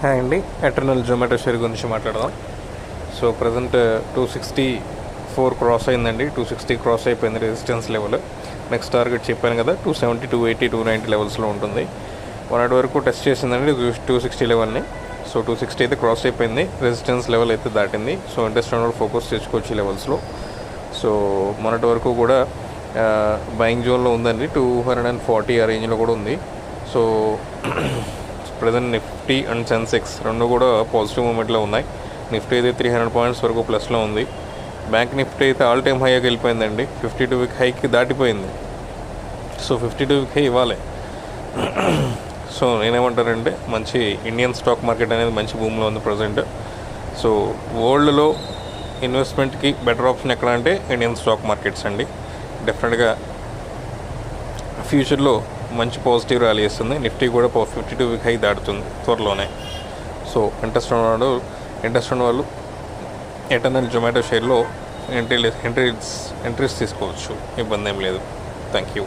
Hi అండి, eternal Zomato share గురించి మాట్లాడదాం. సో ప్రజెంట్ 264 క్రాస్ అయిందండి. 260 క్రాస్ అయిపోయింది రెసిస్టెన్స్ లెవెల్. నెక్స్ట్ టార్గెట్ చెప్పాను కదా, 270, 280, 290 లెవెల్స్లో ఉంటుంది. 1 hour వరకు టెస్ట్ చేసిందండి 260 లెవెల్ని. సో 260 అయితే క్రాస్ అయిపోయింది, రెసిస్టెన్స్ లెవెల్ అయితే దాటింది. సో ఇంట్రెస్ట్ ఉన్న ఫోకస్ తెచ్చుకోవచ్చు ఈ లెవెల్స్లో. సో మొన్నటి వరకు కూడా బయింగ్ జోన్లో ఉందండి, 240 ఆ రేంజ్లో కూడా ఉంది. So present Nifty and Sensex రెండు కూడా పాజిటివ్ మూమెంట్లో ఉన్నాయి. నిఫ్టీ అయితే 300 పాయింట్స్ వరకు ప్లస్లో ఉంది. బ్యాంక్ నిఫ్టీ అయితే ఆల్ టైమ్ హైకి వెళ్ళిపోయిందండి, 52 వీక్ హైకి దాటిపోయింది. సో 52 వీక్ హై ఇవ్వాలి. సో నేనేమంటానంటే, మంచి ఇండియన్ స్టాక్ మార్కెట్ అనేది మంచి భూమిలో ఉంది ప్రజెంట్. సో వరల్డ్లో ఇన్వెస్ట్మెంట్కి బెటర్ ఆప్షన్ ఎక్కడ అంటే ఇండియన్ స్టాక్ మార్కెట్స్ అండి. డెఫినెట్గా ఫ్యూచర్లో మంచి పాజిటివ్ ర్యాలీ ఇస్తుంది. నిఫ్టీ కూడా 52 వీక్ హై దాటుతుంది త్వరలోనే. సో ఇంట్రెస్ట్ ఉన్న వాళ్ళు ఎటర్నల్ జొమాటో షేర్లో ఎంట్రీస్ తీసుకోవచ్చు, ఇబ్బంది ఏం లేదు. Thank you.